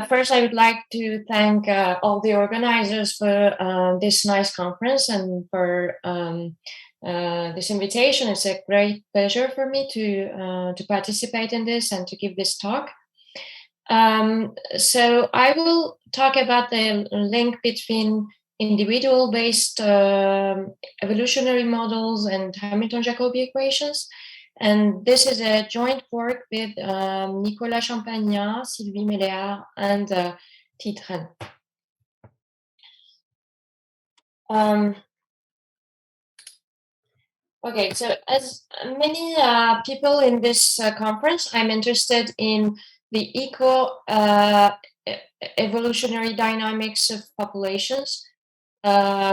First, I would like to thank all the organizers for this nice conference and for this invitation. It's a great pleasure for me to participate in this and to give this talk. So I will talk about the link between individual-based evolutionary models and Hamilton-Jacobi equations. And this is a joint work with Nicolas Champagnat, Sylvie, Méléard, and Tran. Okay, so as many people in this conference, I'm interested in the evolutionary dynamics of populations,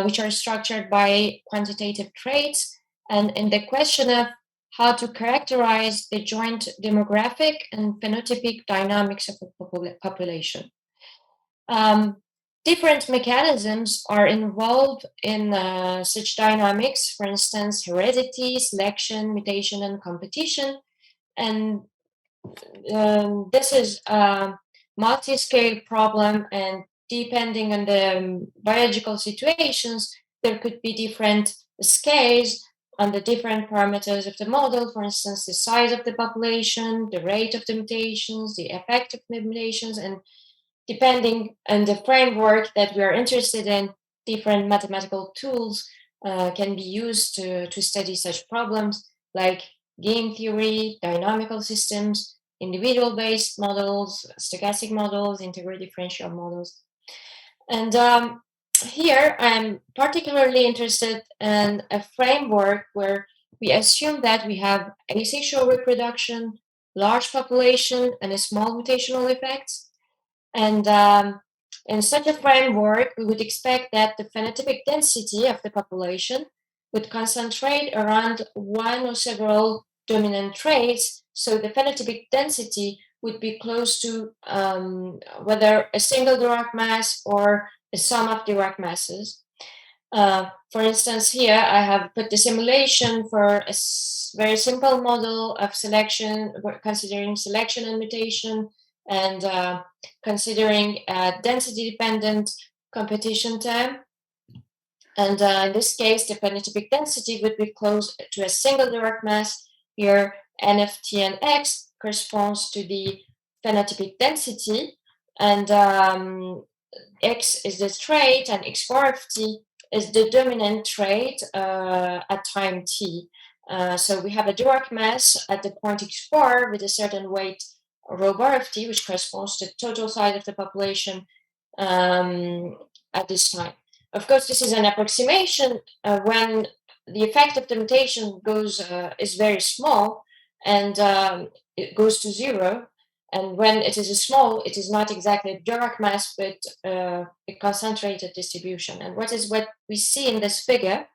which are structured by quantitative traits, and in the question of how to characterize the joint demographic and phenotypic dynamics of a population. Different mechanisms are involved in such dynamics, for instance, heredity, selection, mutation, and competition. And this is a multi-scale problem, and depending on the biological situations, there could be different scales on the different parameters of the model, for instance, the size of the population, the rate of the mutations, the effect of the mutations, and depending on the framework that we are interested in, different mathematical tools can be used to study such problems, like game theory, dynamical systems, individual-based models, stochastic models, integro-differential models. And here I'm particularly interested in a framework where we assume that we have asexual reproduction, large population, and a small mutational effects. And in such a framework, we would expect that the phenotypic density of the population would concentrate around one or several dominant traits. So the phenotypic density would be close to whether a single Dirac mass or a sum of Dirac masses. For instance, here I have put the simulation for a very simple model of selection, considering selection and mutation, and considering a density-dependent competition term. And in this case, the phenotypic density would be close to a single Dirac mass. Here, n of t and x corresponds to the phenotypic density, and x is the trait, and x bar of t is the dominant trait at time t. So we have a Dirac mass at the point x bar with a certain weight rho bar of t, which corresponds to the total size of the population at this time. Of course, this is an approximation when the effect of the mutation is very small, and it goes to zero. And when it is small, it is not exactly a Dirac mass, but a concentrated distribution. And what we see in this figure?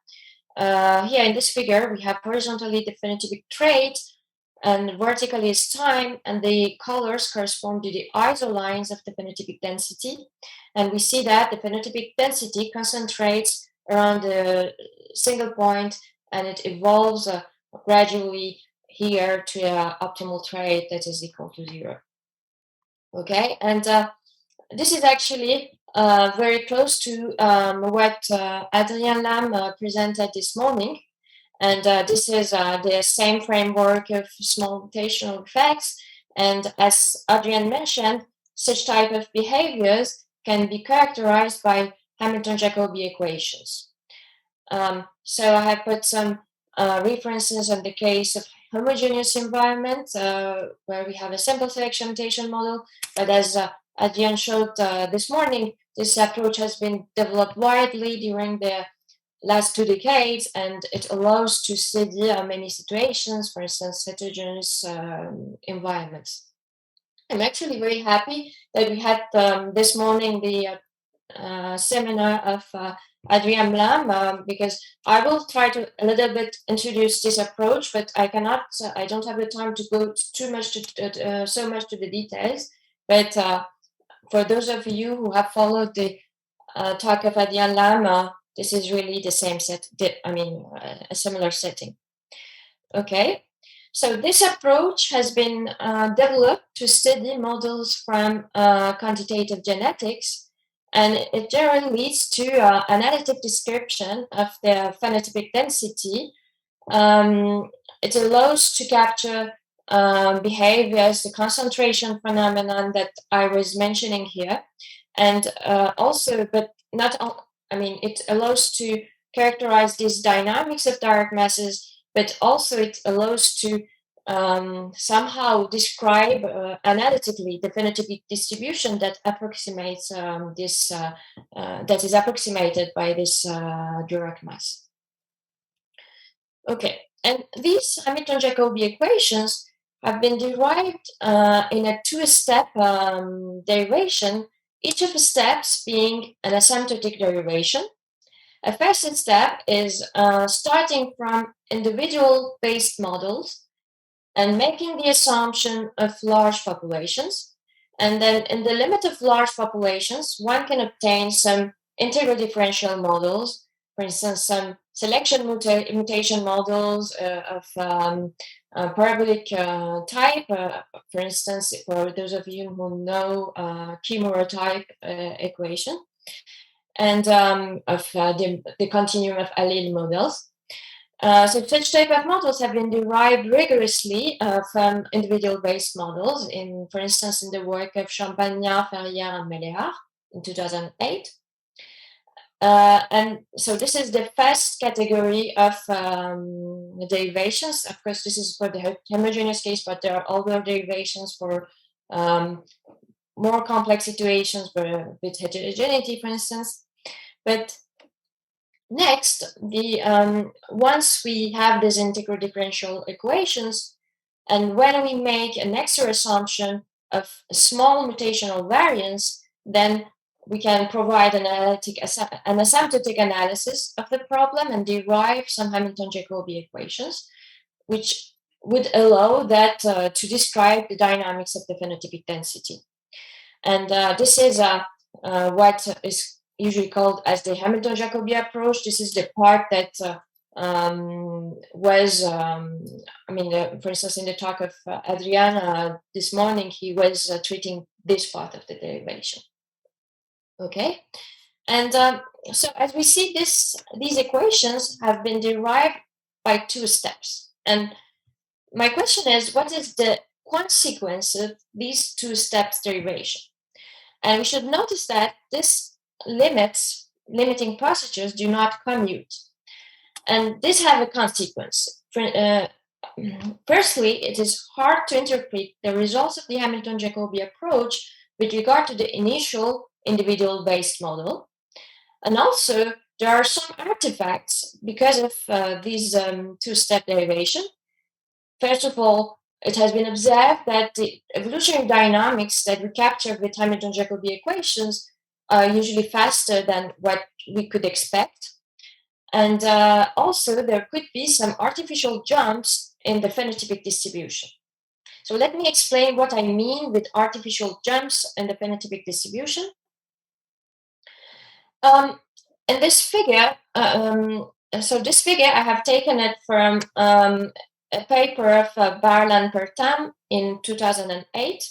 Here in this figure, we have horizontally the phenotypic trait, and vertically is time, and the colors correspond to the isolines of the phenotypic density. And we see that the phenotypic density concentrates around a single point, and it evolves gradually here to an optimal trait that is equal to zero. Okay, and this is actually very close to what Adrien Lam presented this morning. And this is the same framework of small mutational effects. And as Adrien mentioned, such type of behaviors can be characterized by Hamilton-Jacobi equations. So I have put some references on the case of homogeneous environment where we have a simple selection mutation model. But as Adrien showed this morning, this approach has been developed widely during the last 2 decades, and it allows to study many situations, for instance, heterogeneous environments. I'm actually very happy that we had this morning the seminar of Adrien Lam, because I will try to a little bit introduce this approach, but I don't have the time to go so much to the details. But for those of you who have followed the talk of Adrien Lam, this is really the same a similar setting. Okay, So this approach has been developed to study models from quantitative genetics, and it generally leads to analytic description of the phenotypic density. It allows to capture behaviors, the concentration phenomenon that I was mentioning here, and also, but not all, I mean, it allows to characterize these dynamics of dark masses, but also it allows to somehow describe analytically the phenotypic distribution that approximates that is approximated by this Dirac mass. Okay, and these Hamilton-Jacobi equations have been derived in a two-step derivation, each of the steps being an asymptotic derivation. A first step is starting from individual-based models and making the assumption of large populations. And then in the limit of large populations, one can obtain some integral differential models, for instance, some selection mutation models of parabolic type, for instance, for those of you who know Kimura type equation, and of the continuum of allele models. So such type of models have been derived rigorously from individual-based models, for instance, in the work of Champagnat, Ferrière, and Méléard in 2008. And so this is the first category of derivations. Of course, this is for the homogeneous case, but there are other derivations for more complex situations with heterogeneity, for instance. But next, once we have these integral differential equations, and when we make an extra assumption of a small mutational variance, then we can provide an asymptotic analysis of the problem and derive some Hamilton-Jacobi equations, which would allow that to describe the dynamics of the phenotypic density. And this is what is usually called as the Hamilton-Jacobi approach. This is the part that was, for instance, in the talk of Adrian this morning, he was treating this part of the derivation. Okay, and so as we see, these equations have been derived by two steps. And my question is, what is the consequence of these two steps derivation? And we should notice that this limiting procedures do not commute. And this have a consequence. Firstly, it is hard to interpret the results of the Hamilton-Jacobi approach with regard to the initial individual-based model. And also, there are some artifacts because of these two-step derivation. First of all, it has been observed that the evolutionary dynamics that we capture with Hamilton-Jacobi equations are usually faster than what we could expect. And also, there could be some artificial jumps in the phenotypic distribution. So let me explain what I mean with artificial jumps in the phenotypic distribution. In this figure, this figure, I have taken it from a paper of Barlan Pertam in 2008.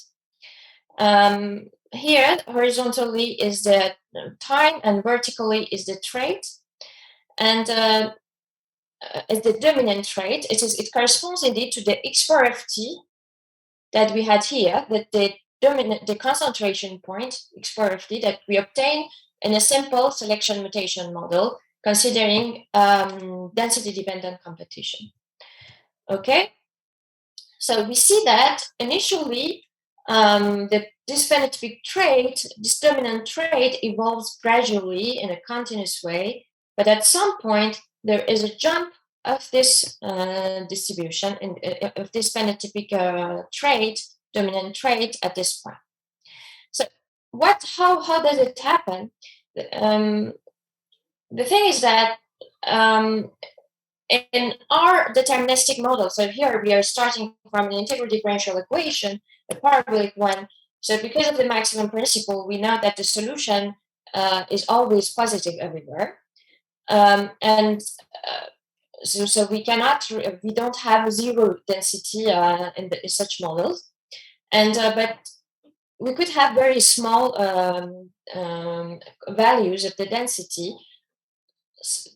Here, horizontally is the time and vertically is the trait. And is the dominant trait. It corresponds indeed to the x bar of t that we had here, that the concentration point, x bar of t, that we obtain in a simple selection mutation model, considering density-dependent competition. Okay, so we see that initially this phenotypic trait, this dominant trait, evolves gradually in a continuous way, but at some point there is a jump of this distribution of this phenotypic trait, dominant trait at this point. So how does it happen? The thing is that in our deterministic model, so here we are starting from an integral differential equation, a parabolic one. So because of the maximum principle, we know that the solution is always positive everywhere. And so we don't have a zero density in such models, and but we could have very small values of the density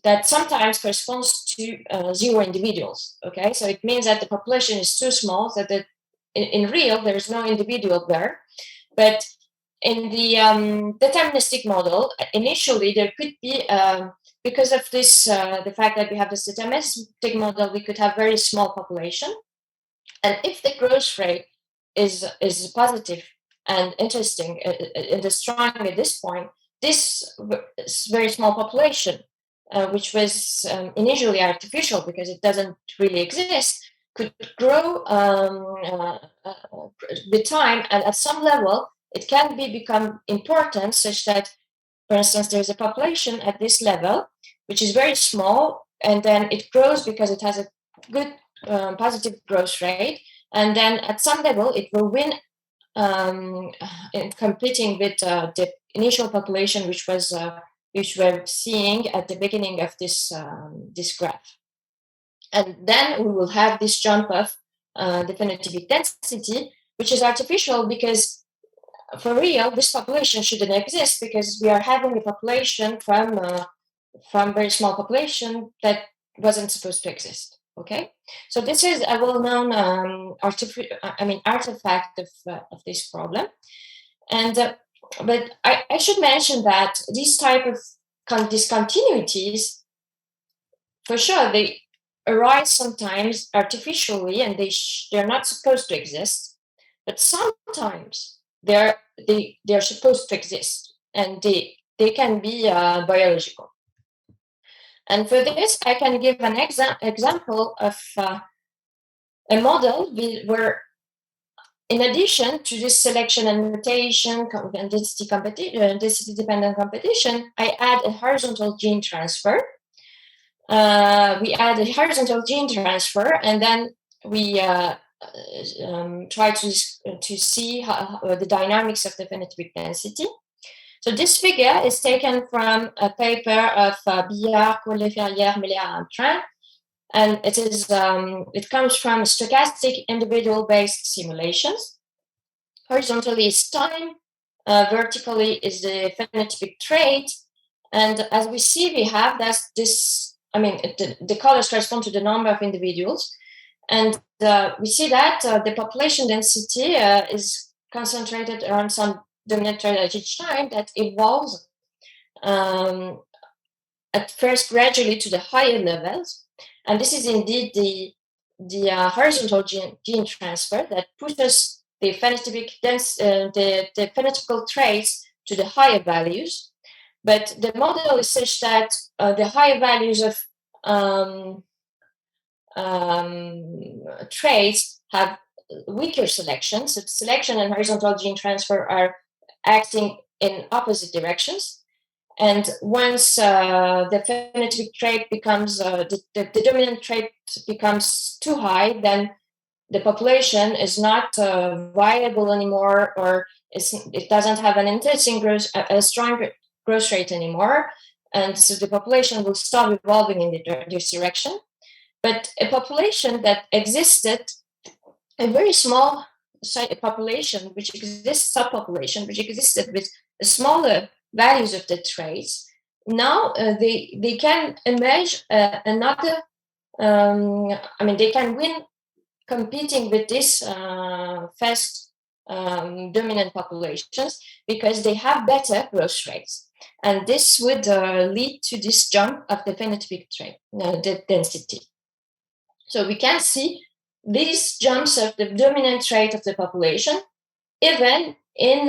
that sometimes corresponds to zero individuals. Okay, so it means that the population is too small that in real there is no individual there, but in the deterministic model, initially there could be because of this the fact that we have this deterministic model, we could have very small population, and if the growth rate is positive and interesting and strong at this point, this very small population, which was initially artificial because it doesn't really exist, could grow with time, and at some level it can become important, such that, for instance, there's a population at this level which is very small, and then it grows because it has a good positive growth rate, and then at some level it will win in competing with the initial population which we're seeing at the beginning of this graph. And then we will have this jump of the phenotypic density, which is artificial because for real, this population shouldn't exist because we are having a population from very small population that wasn't supposed to exist. Okay, so this is a well-known artifact of this problem, and but I should mention that these type of discontinuities, for sure, they arise sometimes artificially, and they're not supposed to exist, but sometimes they're supposed to exist, and they can be biological. And for this, I can give an example of a model where, in addition to this selection and mutation and density-dependent competition, I add a horizontal gene transfer. We add a horizontal gene transfer, and then we try to see how the dynamics of the phenotypic density. So this figure is taken from a paper of Billard, Collet-Ferrière, Méléard, and Tran, and it comes from stochastic individual-based simulations. Horizontally is time, vertically is the phenotypic trait, and as we see, we have this. I mean, the colors correspond to the number of individuals, and we see that the population density is concentrated around some dominant trait at each time that evolves at first gradually to the higher levels, and this is indeed the horizontal gene transfer that pushes the phenotypic the phenotypical traits to the higher values. But the model is such that the higher values of traits have weaker selection. So selection and horizontal gene transfer are acting in opposite directions. And once the phenotypic trait becomes, the dominant trait becomes too high, then the population is not viable anymore, or it doesn't have an interesting growth, a strong growth rate anymore. And so the population will stop evolving in this direction. But a population that existed, a very small population, which exists, subpopulation, which existed with smaller values of the traits, now they can emerge another, they can win competing with these fast dominant populations because they have better growth rates. And this would lead to this jump of the phenotypic trait, the density. So we can see these jumps of the dominant trait of the population, even in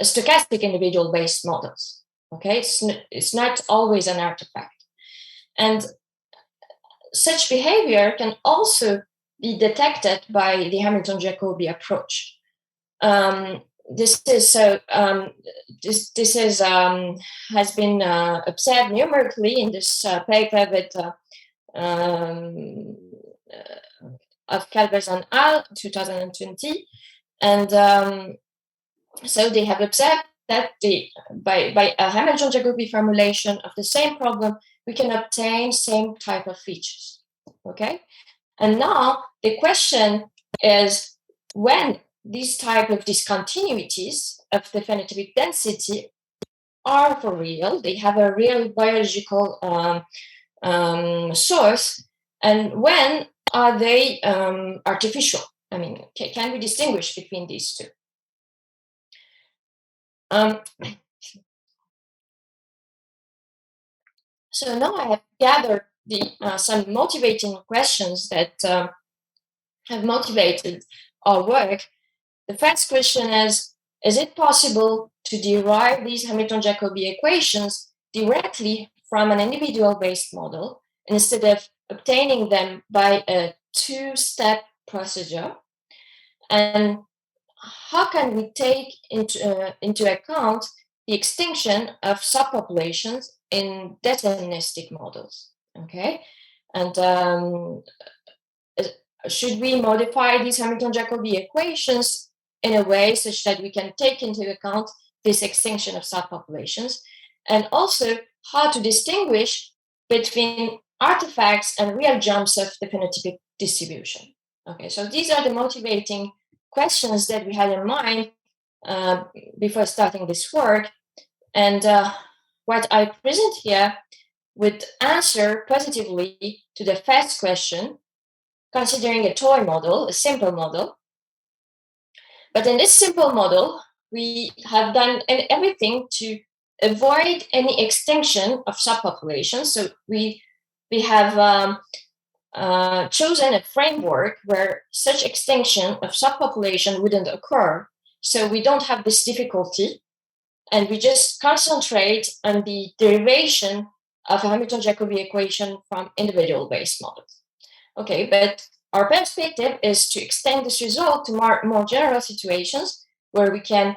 stochastic individual-based models. Okay, it's not always an artifact. And such behavior can also be detected by the Hamilton-Jacobi approach. This has been observed numerically in this paper with of Calvez and al. 2020, and so they have observed that by a Hamilton-Jacobi formulation of the same problem, we can obtain same type of features. Okay, and now the question is, when these type of discontinuities of the phenotypic density are for real, they have a real biological source, and when are they artificial? I mean, can we distinguish between these two? So now I have gathered some motivating questions that have motivated our work. The first question is it possible to derive these Hamilton-Jacobi equations directly from an individual-based model instead of obtaining them by a two-step procedure? And how can we take into account the extinction of subpopulations in deterministic models? Okay, and should we modify these Hamilton-Jacobi equations in a way such that we can take into account this extinction of subpopulations, and also how to distinguish between artifacts and real jumps of the phenotypic distribution? Okay, so these are the motivating questions that we had in mind before starting this work, and what I present here would answer positively to the first question, considering a toy model, a simple model. But in this simple model, we have done everything to avoid any extinction of subpopulations. So we have chosen a framework where such extinction of subpopulation wouldn't occur. So we don't have this difficulty, and we just concentrate on the derivation of a Hamilton-Jacobi equation from individual-based models. Okay, but our perspective is to extend this result to more general situations where we can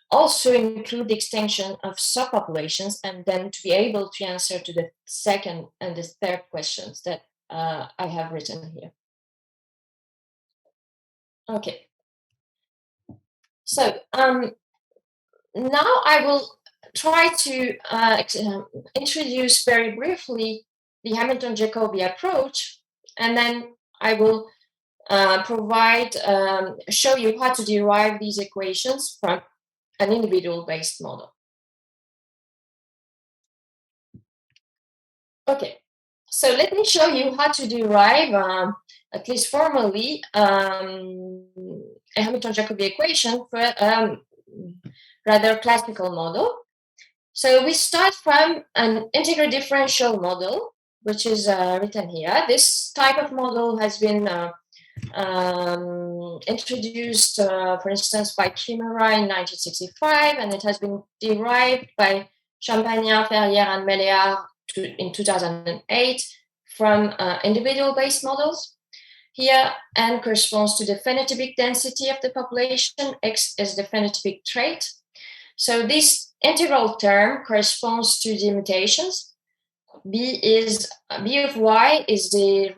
also include the extinction of subpopulations, and then to be able to answer to the second and the third questions that I have written here. Okay. So now I will try to introduce very briefly the Hamilton-Jacobi approach, and then I will show you how to derive these equations from an individual-based model. Okay, so let me show you how to derive, at least formally, a Hamilton-Jacobi equation for a rather classical model. So we start from an integral differential model, which is written here. This type of model has been introduced, for instance, by Mirrahimi in 1965, and it has been derived by Champagnat, and Méléard in 2008 from individual-based models. Here, N corresponds to the phenotypic density of the population, X is the phenotypic trait. So this integral term corresponds to the mutations. B of Y is the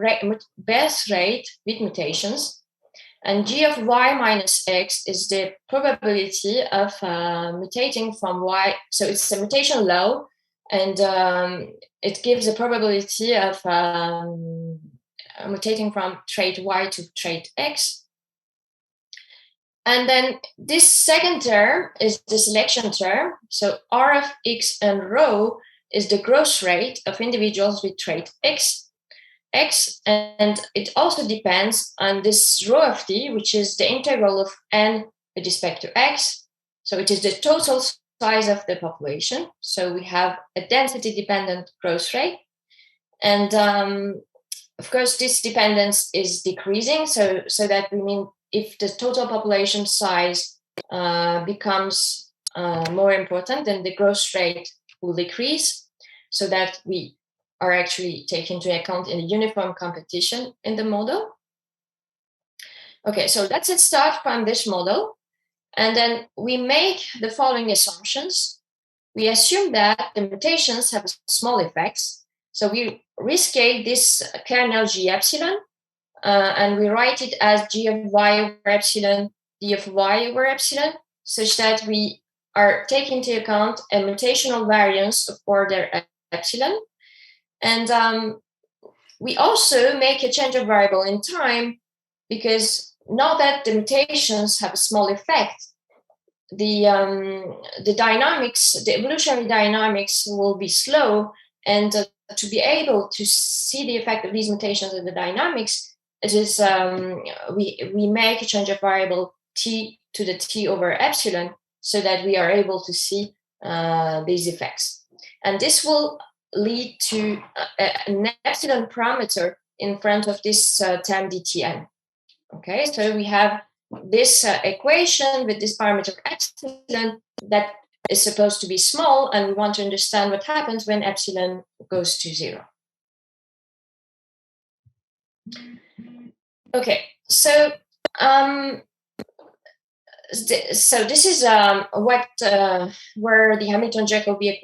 birth rate with mutations, and G of Y minus X is the probability of mutating from Y. So it's a mutation law, and it gives a probability of mutating from trait Y to trait X. And then this second term is the selection term. So R of X and rho is the growth rate of individuals with trait X, and it also depends on this rho of t, which is the integral of n with respect to x. So it is the total size of the population. So we have a density-dependent growth rate. And of course, this dependence is decreasing. So that we mean if the total population size becomes more important, then the growth rate will decrease, so that we are actually taken into account in a uniform competition in the model. Okay, so let's start from this model, and then we make the following assumptions. We assume that the mutations have small effects, so we rescale this kernel G epsilon, and we write it as G of Y over epsilon, D of Y over epsilon. such that we are taking into account a mutational variance of order epsilon. And we also make a change of variable in time, because now that the mutations have a small effect, the dynamics, the evolutionary dynamics will be slow, and to be able to see the effect of these mutations in the dynamics, it is we make a change of variable t to the t over epsilon, so that we are able to see these effects, and this will lead to an epsilon parameter in front of this term dtn. Okay, so we have this equation with this parameter epsilon that is supposed to be small, and we want to understand what happens when epsilon goes to 0. Okay, so this is where the Hamilton-Jacobi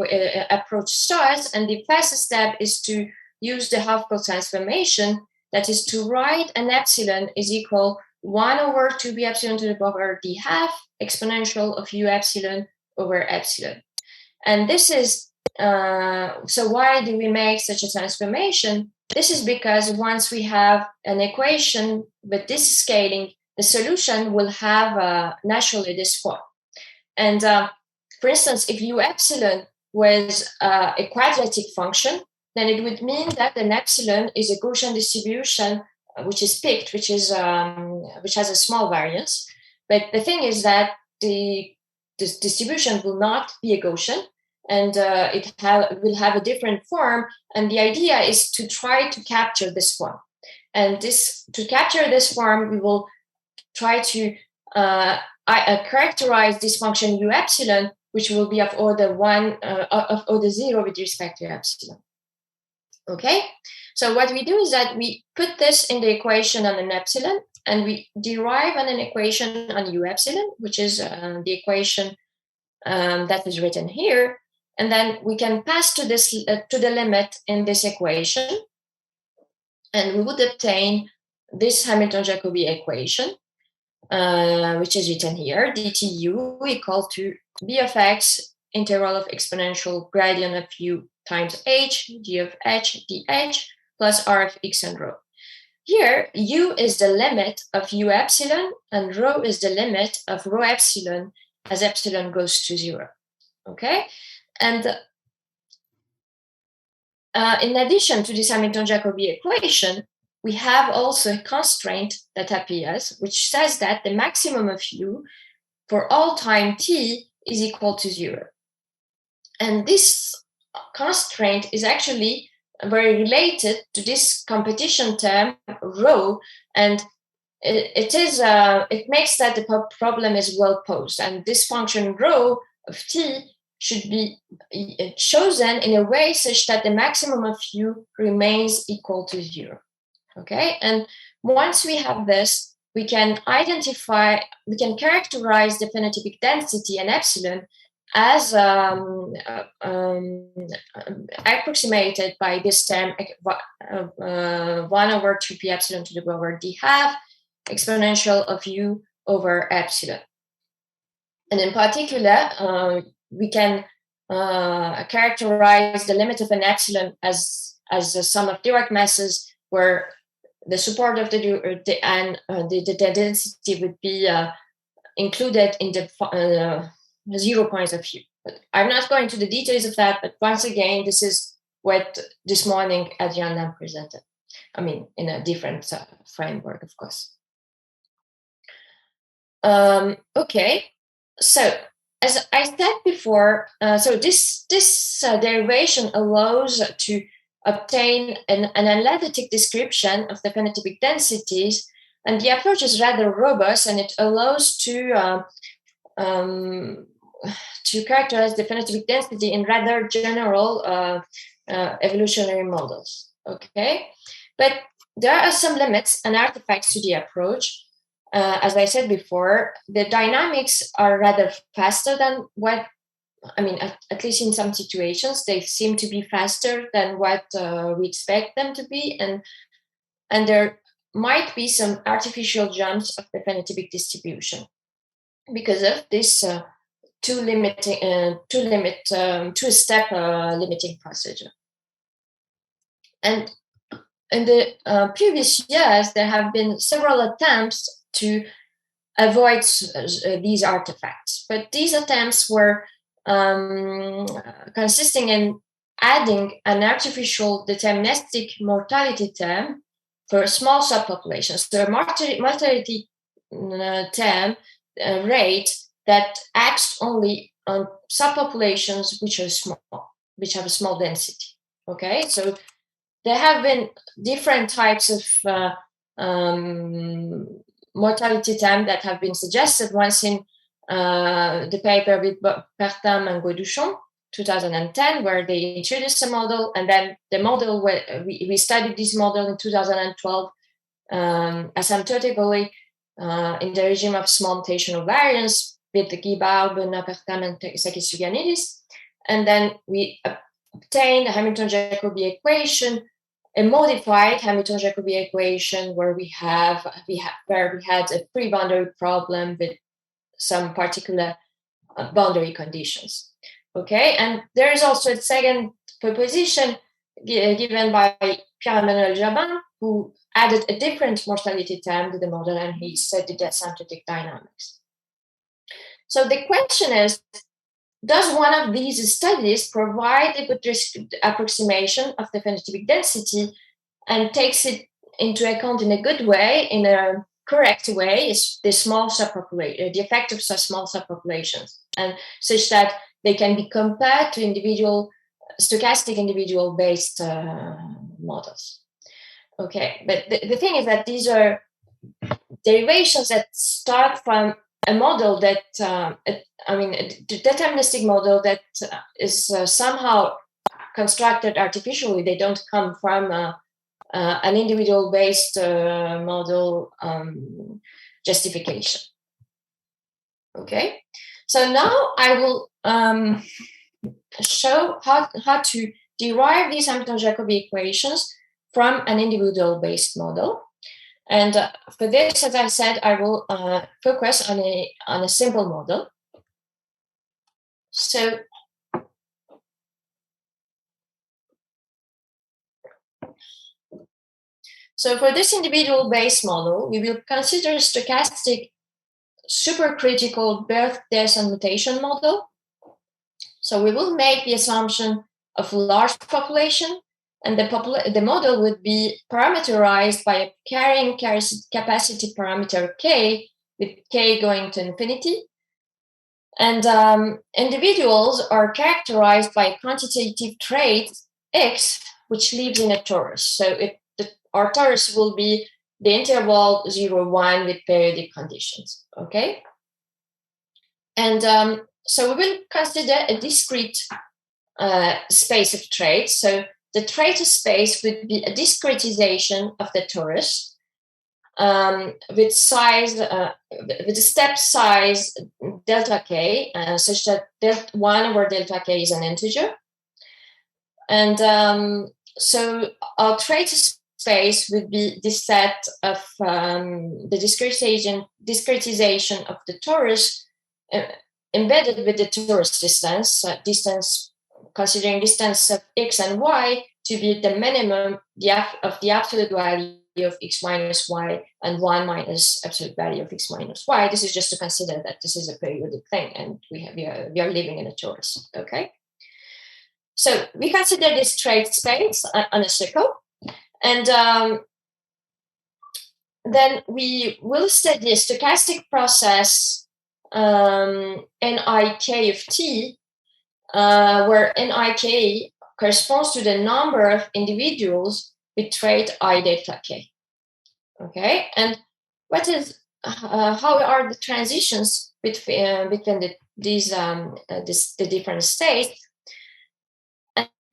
approach starts, and the first step is to use the half-code transformation, that is to write an epsilon is equal 1 over 2b epsilon to the power d half exponential of u epsilon over epsilon. And this is, so why do we make such a transformation? This is because once we have an equation with this scaling, the solution will have naturally this form. And for instance, if u epsilon was a quadratic function, then it would mean that an epsilon is a Gaussian distribution which is picked, which has a small variance. But the thing is that this distribution will not be a Gaussian, and it will have a different form. And the idea is to try to capture this form. And to capture this form, we will try to characterize this function u epsilon, which will be of order 1, of order 0 with respect to epsilon. Okay, so what we do is that we put this in the equation on an epsilon, and we derive on an equation on u epsilon, which is the equation that is written here. And then we can pass to this to the limit in this equation, and we would obtain this Hamilton-Jacobi equation, which is written here, dtu equal to b of x integral of exponential gradient of u times h, g of h, dh, plus r of x and rho. Here, u is the limit of u epsilon, and rho is the limit of rho epsilon as epsilon goes to 0. Okay? And in addition to this Hamilton-Jacobi equation, we have also a constraint that appears, which says that the maximum of u for all time t is equal to 0. And this constraint is actually very related to this competition term rho, and it makes that the problem is well posed. And this function rho of t should be chosen in a way such that the maximum of u remains equal to 0. Okay, and once we have this, we can characterize the phenotypic density and epsilon as approximated by this term 1 over 2p epsilon to the power d half exponential of u over epsilon. And in particular, we can characterize the limit of an epsilon as the sum of Dirac masses, where the support of the density would be included in the 0 points of u. But I'm not going to the details of that, but once again, this is what this morning Adriana presented. I mean, in a different framework, of course. Okay, so as I said before, so this derivation allows to obtain an analytic description of the phenotypic densities, and the approach is rather robust, and it allows to characterize the phenotypic density in rather general evolutionary models. Okay, but there are some limits and artifacts to the approach. As I said before, the dynamics are rather faster than what, I mean, at least in some situations, they seem to be faster than what we expect them to be. And there might be some artificial jumps of the phenotypic distribution. because of this two-step limiting procedure. And in the previous years, there have been several attempts to avoid these artifacts, but these attempts were consisting in adding an artificial deterministic mortality term for small subpopulations. So a mortality term rate that acts only on subpopulations which are small, which have a small density. Okay, so there have been different types of mortality term that have been suggested, once in the paper with Bertin and Gauduchon, 2010, where they introduced a model, and then the model, we studied this model in 2012 asymptotically in the regime of small mutational variance with Guibard, Benoit Bertin, and Sakis Ioannidis. And then we obtained the Hamilton-Jacobi equation, a modified Hamilton-Jacobi equation where we had a pre-boundary problem with some particular boundary conditions. Okay, and there is also a second proposition given by Pierre-Emmanuel Jabin, who added a different mortality term to the model, and he studied asymptotic dynamics. So the question is, does one of these studies provide a good approximation of the phenotypic density and takes it into account in a good way, in a correct way, is the small subpopulation, the effect of small subpopulations, and such that they can be compared to stochastic individual-based models. Okay, but the thing is that these are derivations that start from a model that, a deterministic model that is somehow constructed artificially. They don't come from an individual-based model justification. Okay, so now I will show how to derive these Hamilton-Jacobi equations from an individual-based model. And for this, as I said, I will focus on a simple model. So for this individual-based model, we will consider a stochastic supercritical birth, death, and mutation model. So we will make the assumption of a large population, and the model would be parameterized by a carrying capacity parameter k, with k going to infinity. And individuals are characterized by a quantitative trait x, which lives in a torus. So our torus will be the interval 0, 1 with periodic conditions. Okay. And so we will consider a discrete space of traits. So the trait space would be a discretization of the torus with size, with a step size delta k, such that 1 over delta k is an integer. And so our trait space would be the set of the discretization of the torus embedded with the torus distance, considering distance of x and y to be the minimum of the absolute value of x minus y and 1 minus absolute value of x minus y. This is just to consider that this is a periodic thing and we are living in a torus. Okay. So we consider this trait space on a circle, and then we will study a stochastic process Nik of t, where Nik corresponds to the number of individuals with trait I delta k. Okay, and how are the transitions between the different states?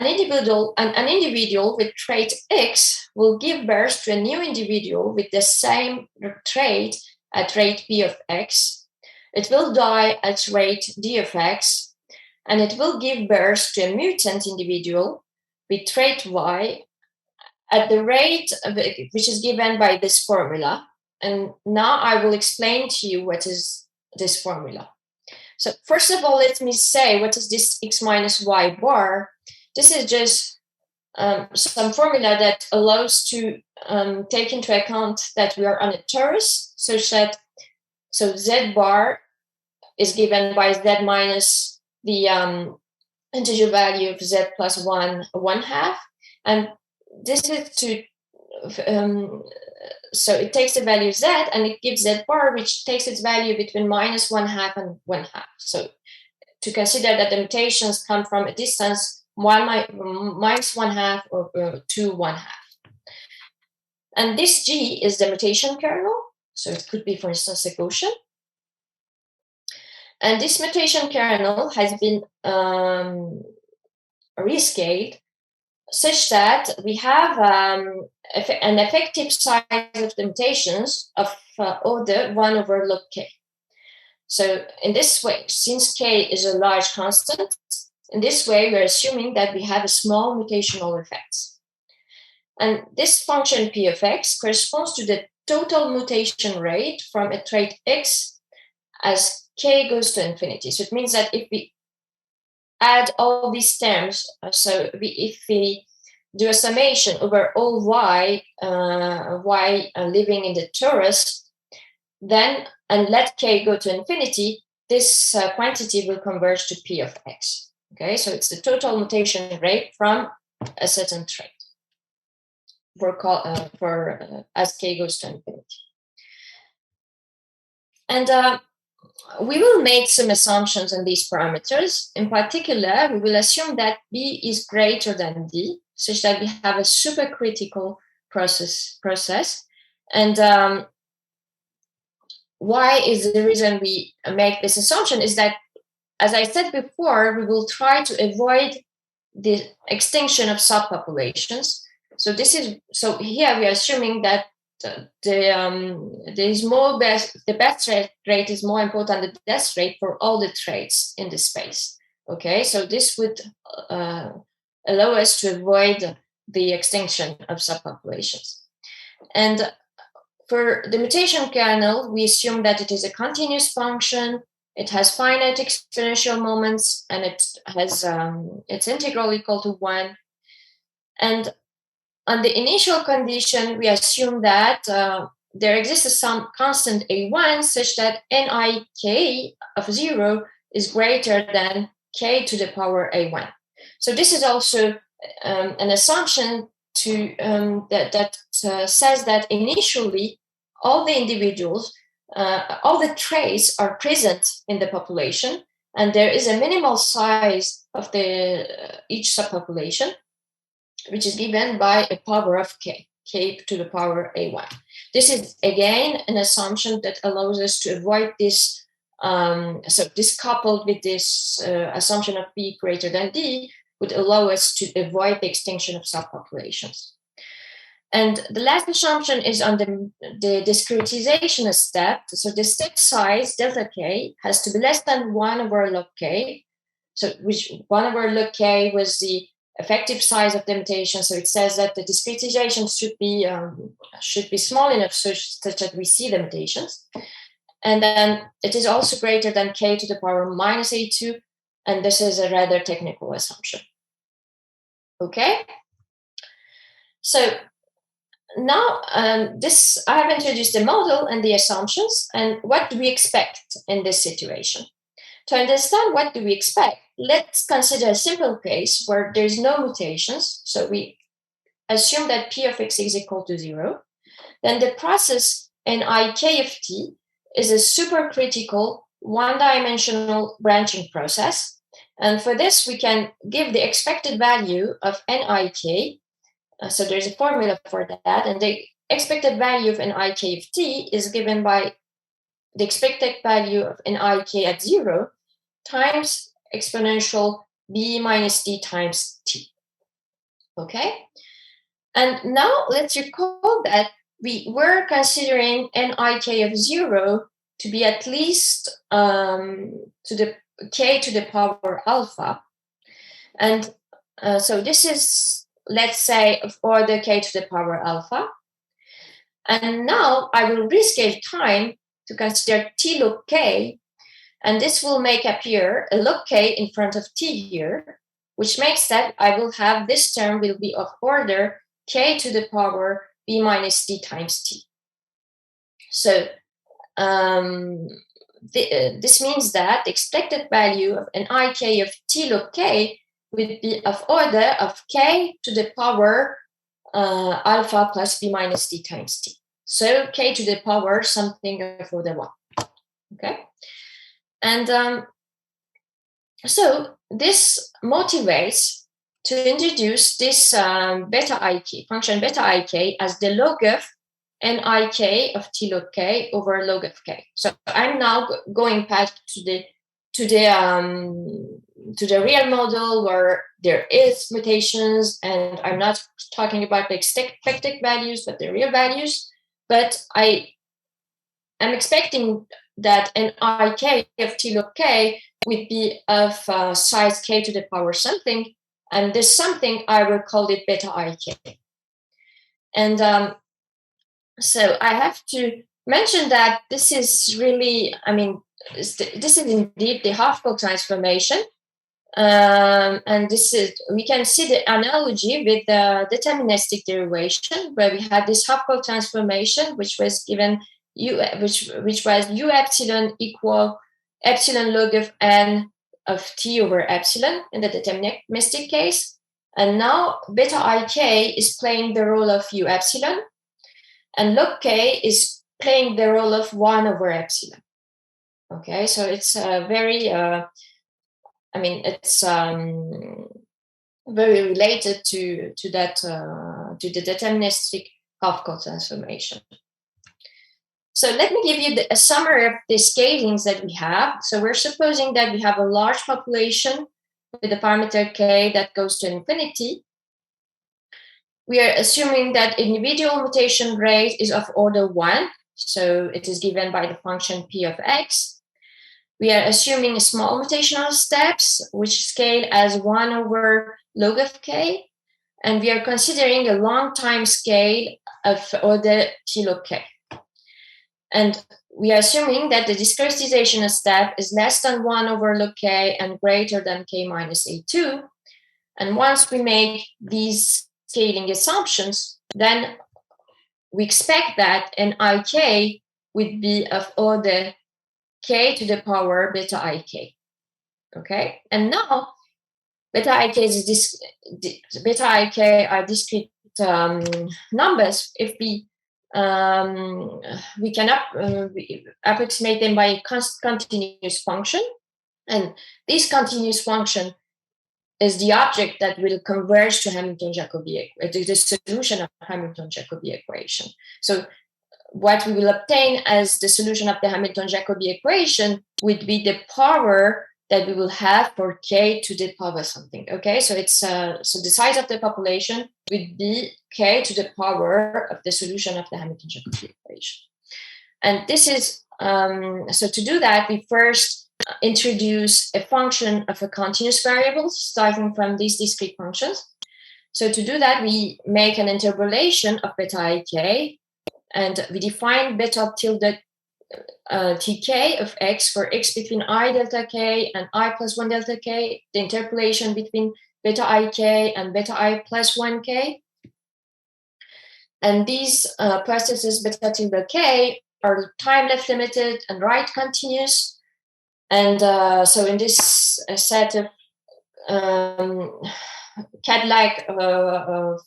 An individual with trait X will give birth to a new individual with the same trait at rate p of x. It will die at rate d of x, and it will give birth to a mutant individual with trait y at the rate which is given by this formula. And now I will explain to you what is this formula. So first of all, let me say, what is this x minus y bar? This is just some formula that allows to take into account that we are on a torus, such that z bar is given by z minus the integer value of z plus 1/2, and this is to so it takes the value z and it gives z bar, which takes its value between minus 1/2 and 1/2. So to consider that the mutations come from a distance minus 1/2 or to 1/2. And this G is the mutation kernel. So it could be, for instance, a Gaussian. And this mutation kernel has been rescaled such that we have an effective size of the mutations of order 1 over log k. So in this way, since k is a large constant, in this way we're assuming that we have a small mutational effects. And this function p of x corresponds to the total mutation rate from a trait x as k goes to infinity. So it means that if we add all these terms, if we do a summation over all y living in the torus, then and let k go to infinity, this quantity will converge to p of x. Okay, so it's the total mutation rate from a certain trait for as k goes to infinity. And we will make some assumptions on these parameters. In particular, we will assume that b is greater than d, such that we have a supercritical process. And why is the reason we make this assumption is that, as I said before, we will try to avoid the extinction of subpopulations. So here we are assuming that the best rate is more important than the death rate for all the traits in the space. Okay, so this would allow us to avoid the extinction of subpopulations. And for the mutation kernel, we assume that it is a continuous function. It has finite exponential moments, and it has its integral equal to 1. And on the initial condition, we assume that there exists some constant a1 such that nik of 0 is greater than k to the power a1. So this is also an assumption that says that initially all the individuals, all the traits are present in the population, and there is a minimal size of each subpopulation, which is given by a power of k to the power a1. This is, again, an assumption that allows us to avoid this. So this coupled with this assumption of p greater than d would allow us to avoid the extinction of subpopulations. And the last assumption is on the discretization step. So the step size, delta k, has to be less than 1 over log k. So which 1 over log k was the effective size of the mutation. So it says that the discretization should be small enough such that we see the mutations. And then it is also greater than k to the power minus a2. And this is a rather technical assumption. Okay. So now I have introduced the model and the assumptions, and what do we expect in this situation? To understand what do we expect, let's consider a simple case where there's no mutations. So we assume that p of x is equal to 0. Then the process nik of t is a supercritical one-dimensional branching process. And for this, we can give the expected value of nik. So there's a formula for that. And the expected value of nik of t is given by the expected value of nik at 0 times exponential b minus d times t. Okay? And now let's recall that we were considering nik of 0 to be at least to the k to the power alpha. And so this is, let's say, of order k to the power alpha. And now I will rescale time to consider t log k And this will make appear a log k in front of t here, which makes that I will have this term will be of order k to the power b minus d times t. So this means that the expected value of an ik of t log k would be of order of k to the power alpha plus b minus d times t. So k to the power something of order 1. Okay. And so this motivates to introduce this beta ik, function beta ik, as the log of nik of t log k over log of k. So I'm now going back to the real model where there is mutations, and I'm not talking about the expected values, but the real values. But I am expecting that an ik of t log k would be of size k to the power something, and this something I will call it beta ik. And so I have to mention that this is really, this is indeed the Hofbauer transformation. And we can see the analogy with the deterministic derivation, where we had this Hofbauer transformation, which was given which was u epsilon equal epsilon log of n of t over epsilon in the deterministic case. And now beta ik is playing the role of u epsilon, and log k is playing the role of 1 over epsilon. Okay, so it's very, it's very related to that, to the deterministic Hofbauer transformation. So let me give you a summary of the scalings that we have. So we're supposing that we have a large population with a parameter k that goes to infinity. We are assuming that individual mutation rate is of order 1. So it is given by the function p of x. We are assuming small mutational steps, which scale as 1 over log of k. And we are considering a long time scale of order t log k. And we are assuming that the discretization step is less than 1 over log k and greater than k minus a2. And once we make these scaling assumptions, then we expect that an ik would be of order k to the power beta ik. Okay, and now beta ik are discrete numbers. If we can approximate them by a continuous function, and this continuous function is the object that will converge to Hamilton-Jacobi, the solution of Hamilton-Jacobi equation. So what we will obtain as the solution of the Hamilton-Jacobi equation would be the power that we will have for k to the power something. Okay, so it's so the size of the population would be k to the power of the solution of the Hamilton-Jacobi equation. And this is so to do that, we first introduce a function of a continuous variable starting from these discrete functions. So to do that, we make an interpolation of beta ik, and we define beta tilde tk of x for x between I delta k and I plus 1 delta k, the interpolation between beta ik and beta I plus 1k. And these processes beta tilde k are time left limited and right continuous. And so in this set of cat-like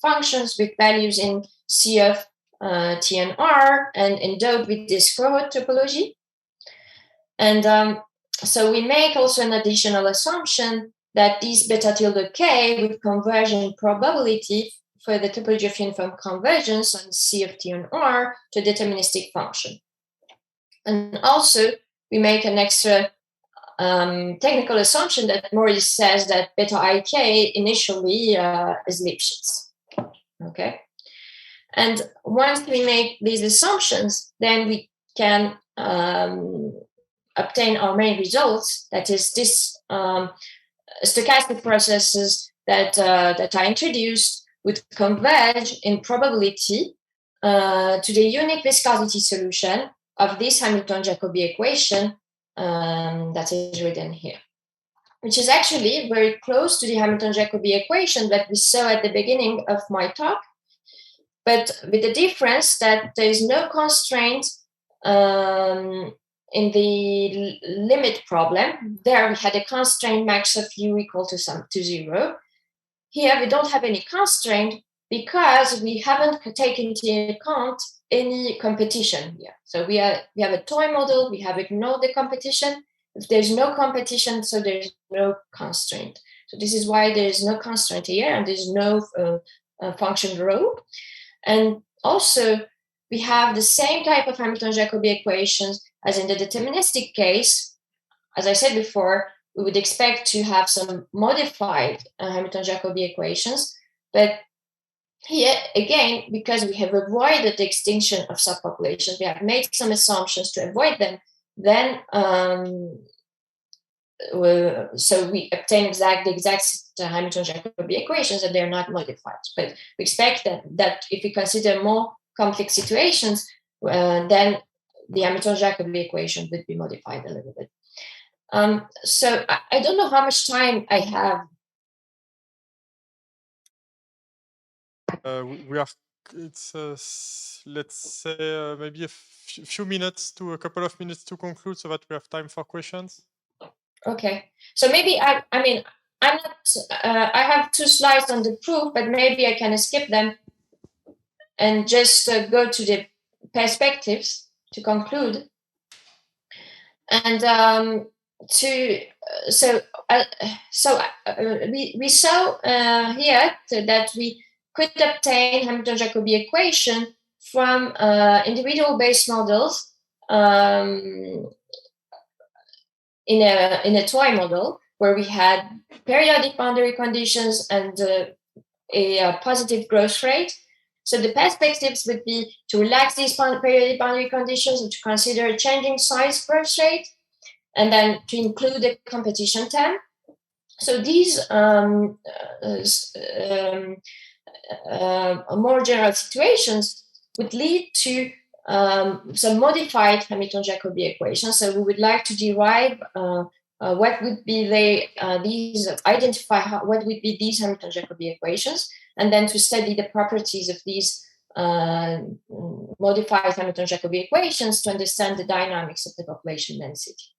functions with values in C of T and R, and endowed with this cohort topology. And so we make also an additional assumption that these beta tilde k would converge in probability for the topology of uniform convergence on C of T and R to a deterministic function. And also we make an extra technical assumption that Maurice says that beta ik initially is Lipschitz. Okay. And once we make these assumptions, then we can obtain our main results. That is, this stochastic processes that I introduced would converge in probability to the unique viscosity solution of this Hamilton-Jacobi equation that is written here, which is actually very close to the Hamilton-Jacobi equation that we saw at the beginning of my talk, but with the difference that there is no constraint in the limit problem. There we had a constraint max of u equal to 0. Here we don't have any constraint because we haven't taken into account any competition here. So we have a toy model, we have ignored the competition. If there's no competition, so there's no constraint. So this is why there is no constraint here, and there's no function rho. And also, we have the same type of Hamilton-Jacobi equations as in the deterministic case. As I said before, we would expect to have some modified Hamilton-Jacobi equations, but here again, because we have avoided the extinction of subpopulations, we have made some assumptions to avoid them. Then, so we obtain the exact Hamilton-Jacobi equations, and they are not modified. But we expect that if we consider more complex situations, then the Hamilton-Jacobi equation would be modified a little bit. So I don't know how much time I have. We have, it's let's say maybe a few minutes to a couple of minutes to conclude, so that we have time for questions. Okay, so maybe I'm not. I have 2 slides on the proof, but maybe I can skip them and just go to the perspectives to conclude. And we saw here that we could obtain Hamilton-Jacobi equation from individual base models in a toy model where we had periodic boundary conditions and a positive growth rate. So the perspectives would be to relax these periodic boundary conditions and to consider a changing size growth rate, and then to include a competition term. So these more general situations would lead to some modified Hamilton-Jacobi equations. So we would like to derive what would be what would be these Hamilton-Jacobi equations, and then to study the properties of these modified Hamilton-Jacobi equations to understand the dynamics of the population density.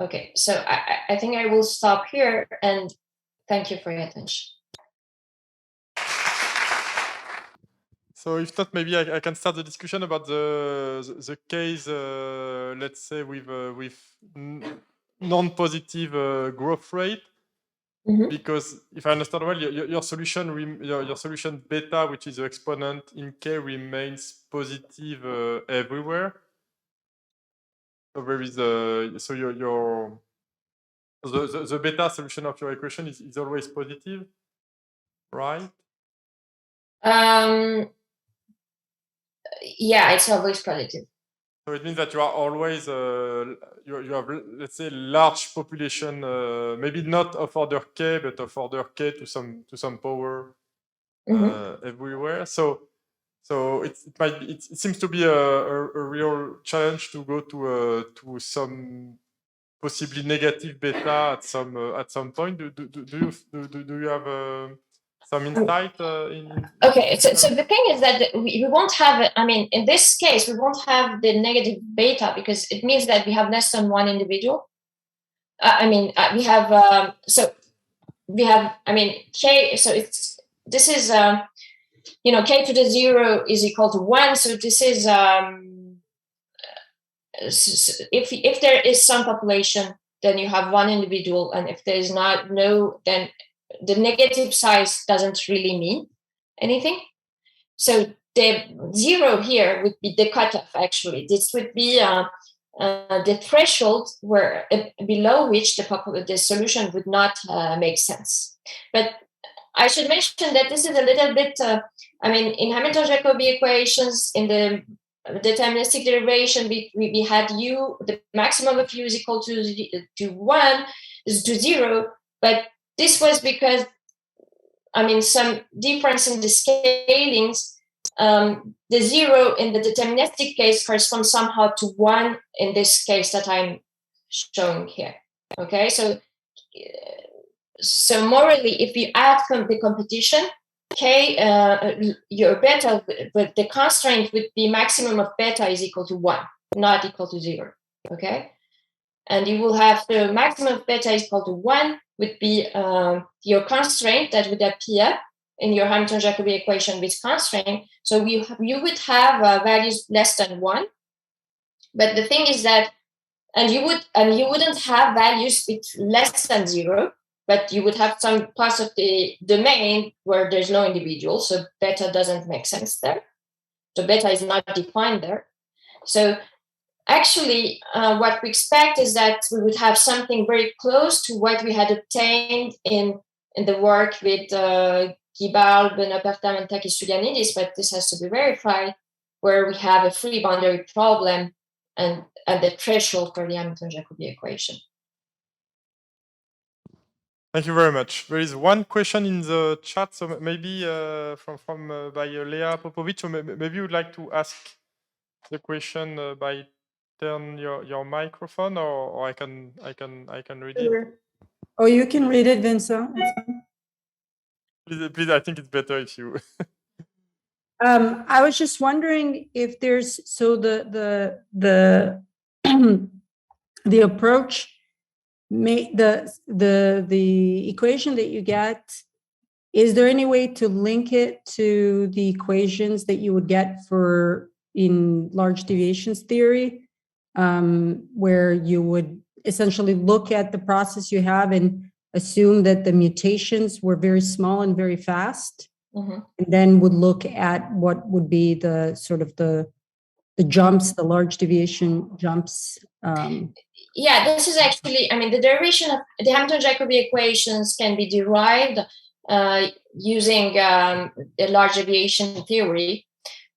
Okay, so I think I will stop here, and thank you for your attention. So if not, maybe I can start the discussion about the case, let's say with non-positive growth rate, because if I understand well, your solution beta, which is the exponent in K, remains positive everywhere. So there is the beta solution of your equation is always positive, right? Yeah, it's always positive. So it means that you are always you have, let's say, large population, maybe not of order k, but of order k to some power everywhere. So it seems to be a real challenge to go to some possibly negative beta at some point. Do you have some insight in? Okay, so the thing is that we won't have, in this case, we won't have the negative beta because it means that we have less than one individual. We have, K, so this is, K to the 0 is equal to 1. So this is, if there is some population, then you have one individual. And if there is then the negative size doesn't really mean anything. So the 0 here would be the cutoff, actually. This would be the threshold where below which the solution would not make sense. But I should mention that this is a little bit, in Hamilton-Jacobi equations, in the deterministic derivation, we had u, the maximum of u is equal to 1, is to 0, but this was because, some difference in the scalings, the 0 in the deterministic case corresponds somehow to 1 in this case that I'm showing here. Okay, so morally, if you add the competition, K, your beta, but the constraint would be maximum of beta is equal to 1, not equal to 0. Okay, and you will have the maximum of beta is equal to 1 would be your constraint that would appear in your Hamilton-Jacobi equation with constraint. So you would have values less than 1. But the thing is that, and you wouldn't have values with less than 0, but you would have some parts of the domain where there's no individual. So beta doesn't make sense there. So beta is not defined there. So actually, what we expect is that we would have something very close to what we had obtained in the work with Guibal, Benopertam, and Takis-Stylianidis, but this has to be verified, where we have a free boundary problem and the threshold for the Hamilton-Jacobi equation. Thank you very much. There is one question in the chat, so maybe from by Leah Popovic. So maybe you would like to ask the question by turn your microphone, or I can read it. Oh, you can read it, Vincent. Please, I think it's better if you. I was just wondering if there's the the approach, the equation that you get. Is there any way to link it to the equations that you would get for in large deviations theory, where you would essentially look at the process you have and assume that the mutations were very small and very fast, and then would look at what would be the sort of the jumps, the large deviation jumps? Yeah, this is actually, I mean, the derivation of the Hamilton-Jacobi equations can be derived using the large deviation theory.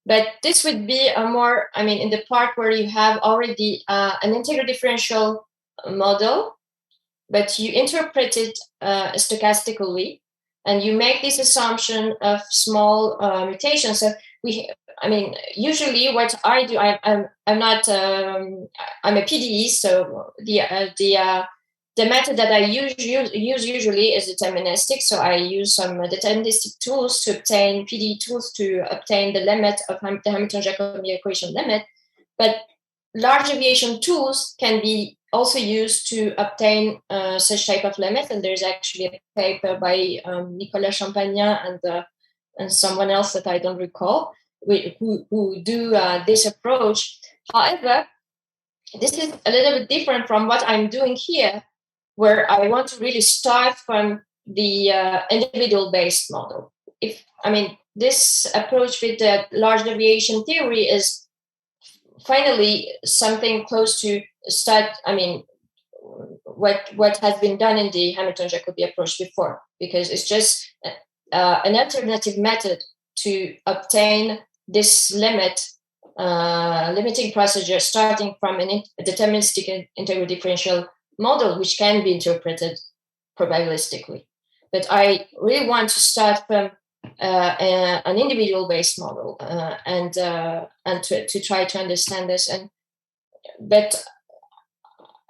But this would be a more, I mean, in the part where you have already an integral differential model, but you interpret it stochastically, and you make this assumption of small mutations. So usually what I do, I'm not, I'm a PDE, so the method that I use usually is deterministic. So I use some deterministic tools to obtain PDE tools to obtain the limit of the Hamilton-Jacobi equation limit. But large deviation tools can be also used to obtain such type of limit. And there's actually a paper by Nicolas Champagnat and someone else that I don't recall who do this approach. However, this is a little bit different from what I'm doing here, where I want to really start from the individual-based model. This approach with the large deviation theory is finally something close to what has been done in the Hamilton-Jacobi approach before, because it's just an alternative method to obtain this limiting procedure starting from a deterministic integral differential model, which can be interpreted probabilistically. But I really want to start from an individual-based model and to try to understand this. But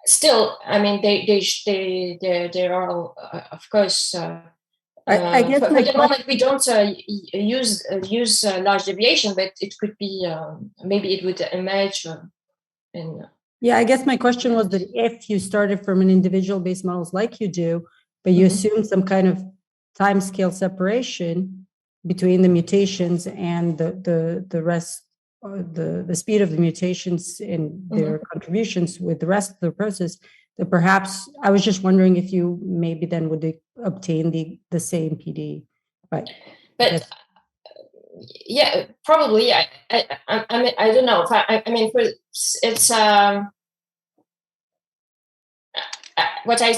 still, I mean, they are all, of course. I guess for the moment we don't use large deviation, but it could be maybe it would emerge. Yeah, I guess my question was that if you started from an individual-based models like you do, but you assume some kind of time scale separation between the mutations and the rest, the speed of the mutations and their contributions with the rest of the process, that perhaps I was just wondering if you maybe then would obtain the same PD. But yeah, probably. I don't know. It's what I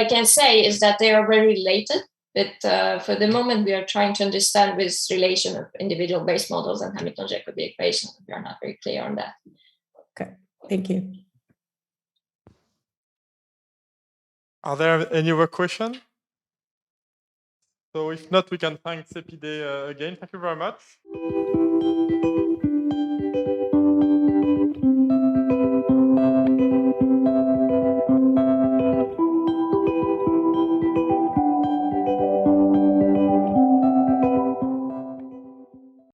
can say is that they are very related. But for the moment, we are trying to understand this relation of individual-based models and Hamilton-Jacobi equations. We are not very clear on that. Okay, thank you. Are there any other questions? So if not, we can thank Sepideh again. Thank you very much.